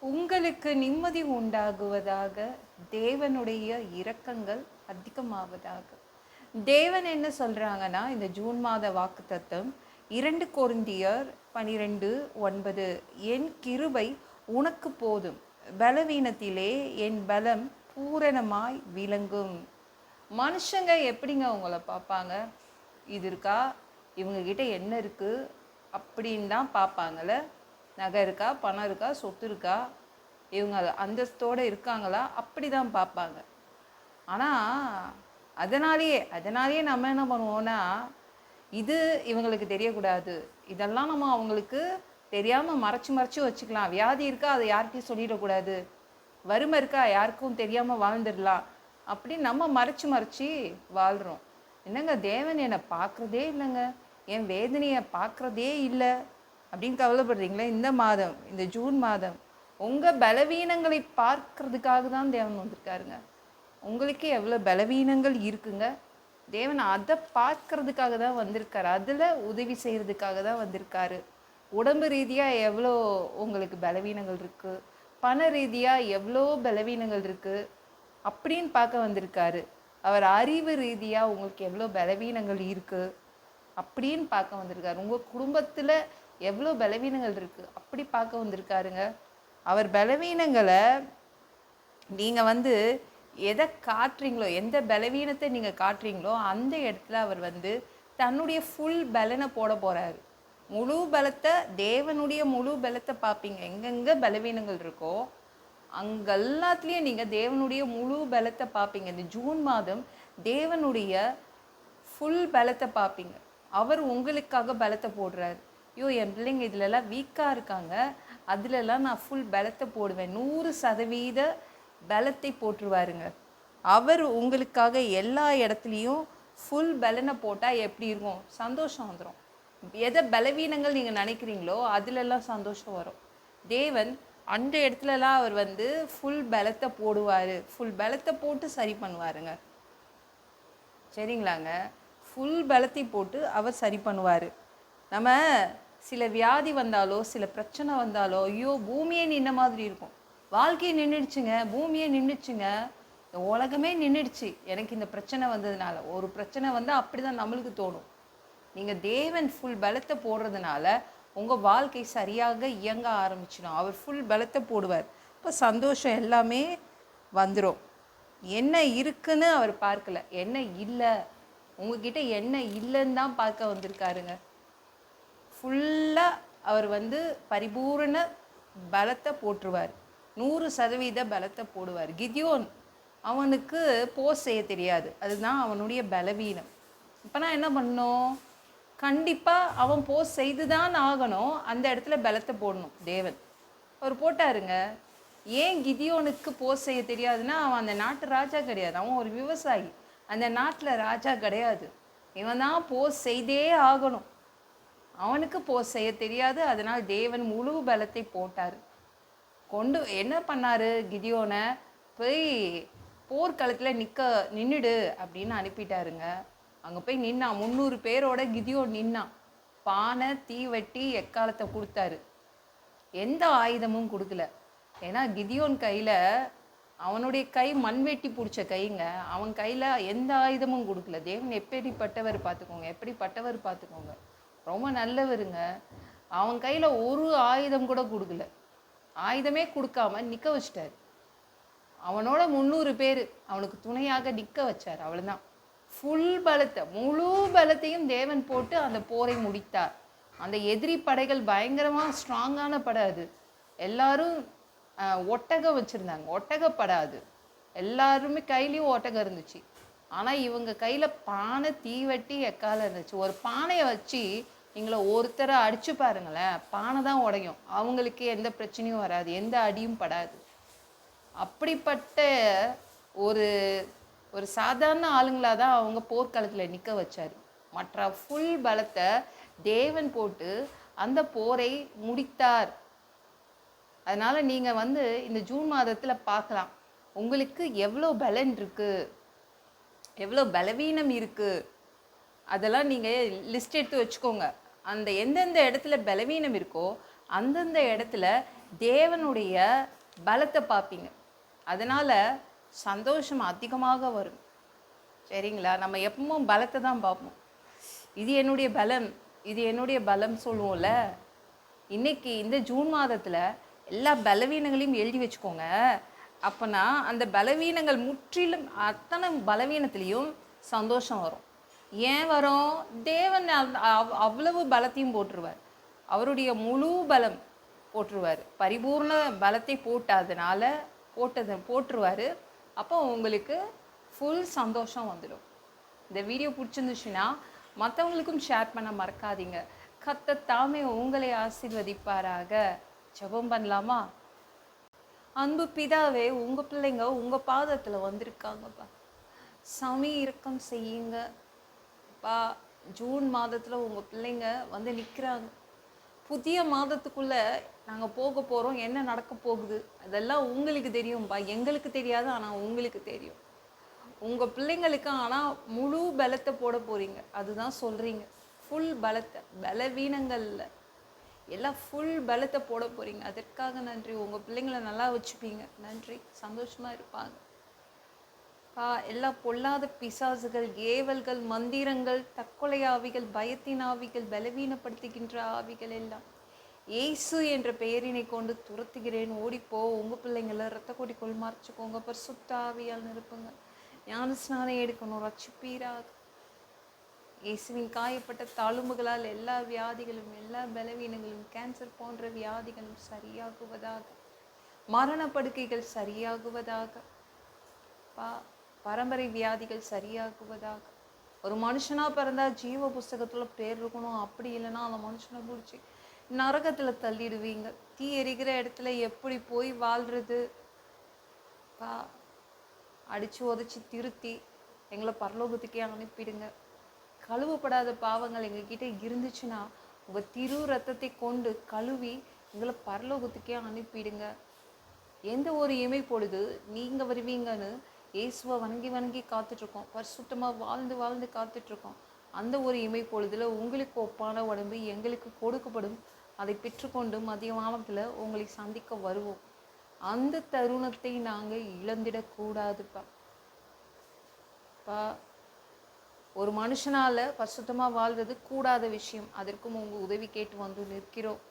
உங்களுக்கு நிம்மதி உண்டாகுவதாக, தேவனுடைய இரக்கங்கள் அதிகமாவதாக. தேவன் என்ன சொல்றாங்கன்னா, இந்த ஜூன் மாத வாக்குத்தத்தம் 2 கொரிந்தியர் 12:9, என் கிருபை உனக்கு போதும், பலவீனத்திலே என் பலம் பூரணமாய் விளங்கும். மனுஷங்க எப்படிங்க உங்களை பார்ப்பாங்க? இது இருக்கா, இவங்க கிட்ட என்ன இருக்கு அப்படின்னு தான் பார்ப்பாங்கள்ல. நகை இருக்கா, பணம் இருக்கா, சொத்து இருக்கா, இவங்க அந்தஸ்தோடு இருக்காங்களா, அப்படி தான் பார்ப்பாங்க. ஆனால் அதனாலேயே நம்ம என்ன பண்ணுவோன்னா, இது இவங்களுக்கு தெரியக்கூடாது, இதெல்லாம் நம்ம அவங்களுக்கு தெரியாமல் மறைச்சி வச்சுக்கலாம். வியாதி இருக்கா, அதை யார்கிட்டையும் சொல்லிடக்கூடாது. வறுமை இருக்கா, யாருக்கும் தெரியாமல் வாழ்ந்துடலாம் அப்படின்னு நம்ம மறைச்சி வாழ்கிறோம். என்னங்க, தேவன் என்னை பார்க்குறதே இல்லைங்க, என் வேதனையை பார்க்குறதே இல்லை அப்படின்னு கவலைப்படுறீங்களே. இந்த மாதம், இந்த ஜூன் மாதம் உங்கள் பலவீனங்களை பார்க்கறதுக்காக தான் தேவன் வந்திருக்காருங்க. உங்களுக்கு எவ்வளோ பலவீனங்கள் இருக்குங்க, தேவன் அதை பார்க்கறதுக்காக தான் வந்திருக்காரு. அதில் உதவி செய்கிறதுக்காக தான் வந்திருக்காரு. உடம்பு ரீதியாக எவ்வளோ உங்களுக்கு பலவீனங்கள் இருக்குது, பண ரீதியாக எவ்வளோ பலவீனங்கள் இருக்குது அப்படின்னு பார்க்க வந்திருக்காரு. அவர் அறிவு ரீதியாக உங்களுக்கு எவ்வளோ பலவீனங்கள் இருக்குது அப்படின்னு பார்க்க வந்திருக்காரு. உங்கள் குடும்பத்தில் எவ்வளோ பலவீனங்கள் இருக்குது அப்படி பார்க்க வந்திருக்காருங்க. அவர் பலவீனங்களை நீங்கள் எதை காட்டுறீங்களோ, எந்த பலவீனத்தை நீங்கள் காட்டுறீங்களோ அந்த இடத்துல அவர் தன்னுடைய ஃபுல் பலனை போட போகிறாரு. முழு பலத்தை, தேவனுடைய முழு பலத்தை பார்ப்பீங்க. எங்கெங்கே பலவீனங்கள் இருக்கோ அங்கெல்லாத்துலேயும் நீங்கள் தேவனுடைய முழு பலத்தை பார்ப்பீங்க. இந்த ஜூன் மாதம் தேவனுடைய ஃபுல் பலத்தை பார்ப்பீங்க. அவர் உங்களுக்காக பலத்தை போடுறாரு. ஐயோ, என் பிள்ளைங்க இதிலெல்லாம் வீக்காக இருக்காங்க, அதிலெல்லாம் நான் ஃபுல் பலத்தை போடுவேன், 100% பலத்தை போட்டுருவாருங்க. அவர் உங்களுக்காக எல்லா இடத்துலையும் ஃபுல் பலனை போட்டால் எப்படி இருக்கும்? சந்தோஷம் வந்துடும். எதை பலவீனங்கள் நீங்கள் நினைக்கிறீங்களோ அதிலெல்லாம் சந்தோஷம் வரும். தேவன் அந்த இடத்துலலாம் அவர் ஃபுல் பலத்தை போடுவார். ஃபுல் பலத்தை போட்டு சரி பண்ணுவாருங்க. சரிங்களாங்க? ஃபுல் பலத்தை போட்டு அவர் சரி பண்ணுவார். நம்ம சில வியாதி வந்தாலோ, சில பிரச்சனை வந்தாலோ, ஐயோ பூமியே நின்ன மாதிரி இருக்கும். வாழ்க்கையை நின்றுடுச்சுங்க, பூமியே நின்றுச்சுங்க, உலகமே நின்றுடுச்சு எனக்கு இந்த பிரச்சனை வந்ததுனால. ஒரு பிரச்சனை வந்தால் அப்படி தான் நம்மளுக்கு தோணும். நீங்கள் தேவன் ஃபுல் பலத்தை போடுறதுனால உங்கள் வாழ்க்கை சரியாக இயங்க ஆரம்பிச்சிடும். அவர் ஃபுல் பலத்தை போடுவார். இப்போ சந்தோஷம் எல்லாமே வந்துடும். என்ன இருக்குன்னு அவர் பார்க்கல, என்ன இல்லை, உங்ககிட்ட என்ன இல்லைன்னு தான் பார்க்க வந்திருக்காருங்க. ஃபுல்லாக அவர் பரிபூரண பலத்தை போட்டுருவார். 100% பலத்தை போடுவார். கிதியோன், அவனுக்கு போஸ் செய்ய தெரியாது, அதுதான் அவனுடைய பலவீனம். இப்போ நான் என்ன பண்ணணும்? கண்டிப்பாக அவன் போஸ் செய்து தான் ஆகணும். அந்த இடத்துல பலத்தை போடணும். தேவன் அவர் போட்டாருங்க. ஏன் கிதியோனுக்கு போஸ் செய்ய தெரியாதுன்னா, அவன் அந்த நாட்டு ராஜா கிடையாது, அவன் ஒரு விவசாயி, அந்த நாட்டில் ராஜா கிடையாது. இவன் தான் போஸ் செய்தே ஆகணும். அவனுக்கு போஸ் செய்ய தெரியாது. அதனால் தேவன் முழு பலத்தை போட்டார். என்ன பண்ணார்? கிதியோனை போய் போர்க்களத்தில் நின்றுடு அப்படின்னு அனுப்பிட்டாருங்க. அங்கே போய் நின்னான். 300 பேரோட கிதியோன் நின்னான். பானை, தீவட்டி, எக்காலத்தை கொடுத்தாரு. எந்த ஆயுதமும் கொடுக்கல. ஏன்னா கிதியோன் கையில், அவனுடைய கை மண்வெட்டி பிடிச்ச கைங்க, அவன் கையில் எந்த ஆயுதமும் கொடுக்கல. தேவன் எப்படிப்பட்டவர் பார்த்துக்கோங்க, ரொம்ப நல்லவருங்க. அவன் கையில் ஒரு ஆயுதம் கூட கொடுக்கல. ஆயுதமே கொடுக்காம நிற்க வச்சிட்டார். அவனோட 300 பேர் அவனுக்கு துணையாக நிற்க வச்சார். அவ்வளோதான். ஃபுல் பலத்தை, முழு பலத்தையும் தேவன் போட்டு அந்த போரை முடித்தார். அந்த எதிரி படைகள் பயங்கரமாக ஸ்ட்ராங்கான படை. அது எல்லாரும் ஒட்டகம் வச்சுருந்தாங்க, ஒட்டகப்படாது. எல்லாருமே கையிலையும் ஒட்டகம் இருந்துச்சு. ஆனால் இவங்க கையில் பானை, தீவட்டி, எக்காலம் இருந்துச்சு. ஒரு பானையை வச்சு நீங்கள ஒருத்தரை அடிச்சு பாருங்களேன், பானை தான் உடையும். அவங்களுக்கு எந்த பிரச்சனையும் வராது, எந்த அடியும் படாது. அப்படிப்பட்ட ஒரு ஒரு சாதாரண ஆளுங்களாக தான் அவங்க போர்க்களத்தில் நிற்க வச்சார். மற்ற ஃபுல் பலத்தை தேவன் போட்டு அந்த போரை முடித்தார். அதனால் நீங்கள் இந்த ஜூன் மாதத்தில் பார்க்கலாம், உங்களுக்கு எவ்வளோ பலன் இருக்குது, எவ்வளோ பலவீனம் இருக்குது, அதெல்லாம் நீங்கள் லிஸ்ட் எடுத்து வச்சுக்கோங்க. அந்த எந்தெந்த இடத்துல பலவீனம் இருக்கோ அந்தந்த இடத்துல தேவனுடைய பலத்தை பார்ப்பீங்க. அதனால சந்தோஷம் அதிகமாக வரும். சரிங்களா? நம்ம எப்பவும் பலத்தை தான் பார்ப்போம். இது என்னுடைய பலம், இது என்னுடைய பலம் சொல்லுவோம்ல. இன்னைக்கு இந்த ஜூன் மாதத்தில் எல்லா பலவீனங்களையும் எழுதி வச்சுக்கோங்க. அப்போனா அந்த பலவீனங்கள் முற்றிலும் அத்தனை பலவீனத்துலேயும் சந்தோஷம் வரும். ஏன் வரும்? தேவன் அவ்வளவு பலத்தையும் போட்டுருவார். அவருடைய முழு பலம் போட்டுருவார். பரிபூர்ண பலத்தை போட்டதுனால போட்டுருவார். அப்போ உங்களுக்கு ஃபுல் சந்தோஷம் வந்துடும். இந்த வீடியோ பிடிச்சிருந்துச்சுன்னா மற்றவங்களுக்கும் ஷேர் பண்ண மறக்காதீங்க. கர்த்தர் தாமே உங்களை ஆசீர்வதிப்பாராக. ஜெபம் பண்ணலாமா? அன்பு பிதாவே, உங்கள் பிள்ளைங்க உங்கள் பாதத்தில் வந்திருக்காங்கப்பா. சாமி இரக்கம் செய்யுங்க பா. ஜூன் மாதத்தில் உங்கள் பிள்ளைங்க வந்து நிற்கிறாங்க. புதிய மாதத்துக்குள்ளே நாங்கள் போக போகிறோம். என்ன நடக்க போகுது அதெல்லாம் உங்களுக்கு தெரியும்ப்பா. எங்களுக்கு தெரியாது, ஆனால் உங்களுக்கு தெரியும். உங்கள் பிள்ளைங்களுக்கு ஆனால் முழு பலத்தை போட போகிறீங்க. அதுதான் சொல்கிறீங்க. ஃபுல் பலத்தை, பலவீனங்களில் எல்லாம் ஃபுல் பலத்தை போட போகிறீங்க. அதற்காக நன்றி. உங்கள் பிள்ளைங்களை நல்லா வச்சுப்பீங்க. நன்றி. சந்தோஷமாக இருப்பாங்க. எல்லா பொல்லாத பிசாசுகள், ஏவல்கள், மந்திரங்கள், தற்கொலை ஆவிகள், பயத்தின் ஆவிகள், பலவீனப்படுத்துகின்ற ஆவிகள் எல்லாம் இயேசு என்ற பெயரினை கொண்டு துரத்துகிறேன். ஓடிப்போ. உங்கள் பிள்ளைங்களை ரத்த கொடிக்குள் மறைச்சிக்கோங்க. பரிசுத்த ஆவியால் நிரப்புங்க. ஞான ஸ்நானம் எடுக்கணும். ரட்சிப்பீராக. இயேசுவின் காயப்பட்ட தழும்புகளால் எல்லா வியாதிகளும், எல்லா பலவீனங்களும், கேன்சர் போன்ற வியாதிகளும் சரியாகுவதாக. மரண படுக்கைகள் சரியாகுவதாக. பரம்பரை வியாதிகள் சரியாகுவதாக. ஒரு மனுஷனா பிறந்தா ஜீவ புஸ்தகத்துல பேர் இருக்கணும். அப்படி இல்லைன்னா அந்த மனுஷனை பிடிச்சி நரகத்துல தள்ளிடுவீங்க. தீ எரிகிற இடத்துல எப்படி போய் வாழ்றது? அடிச்சு உதச்சி திருத்தி எங்களை பரலோகத்துக்கே அனுப்பிடுங்க. கழுவப்படாத பாவங்கள் எங்ககிட்ட இருந்துச்சுன்னா உங்கள் திரு ரத்தத்தை கொண்டு கழுவி எங்களை பரலோகத்துக்கே அனுப்பிடுங்க. எந்த ஒரு இமை பொழுது நீங்கள் வருவீங்கன்னு இயேசுவை வணங்கி காத்துட்ருக்கோம். பரிசுத்தமாக வாழ்ந்து வாழ்ந்து காத்துட்ருக்கோம். அந்த ஒரு இமை பொழுதில் உங்களுக்கு ஒப்பான உடம்பு எங்களுக்கு கொடுக்கப்படும். அதை பெற்றுக்கொண்டு மதிய வானத்தில் உங்களை சந்திக்க வருவோம். அந்த தருணத்தை நாங்கள் இழந்திடக்கூடாதுப்பா. ஒரு மனுஷனால் பரிசுத்தமாக வாழ்றது கூடாத விஷயம். அதற்கும் உங்கள் உதவி கேட்டு வந்து நிற்கிறோம்.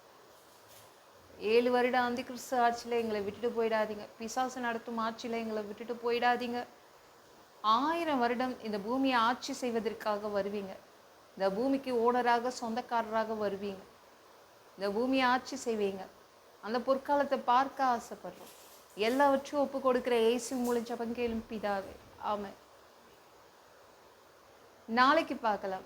7 வருட அந்த கிறிஸ்து ஆட்சியில் எங்களை விட்டுட்டு போயிடாதீங்க. பிசாசு நடத்தும் ஆட்சியில் எங்களை விட்டுட்டு போயிடாதீங்க. 1000 வருடம் இந்த பூமியை ஆட்சி செய்வதற்காக வருவீங்க. இந்த பூமிக்கு ஓனராக, சொந்தக்காரராக வருவீங்க. இந்த பூமியை ஆட்சி செய்வீங்க. அந்த பொற்காலத்தை பார்க்க ஆசைப்படுறோம். எல்லாவற்றையும் ஒப்பு கொடுக்குற இயேசு மூலம் ஜெபம் கேளும் பிதாவே. ஆமென். நாளைக்கு பார்க்கலாம்.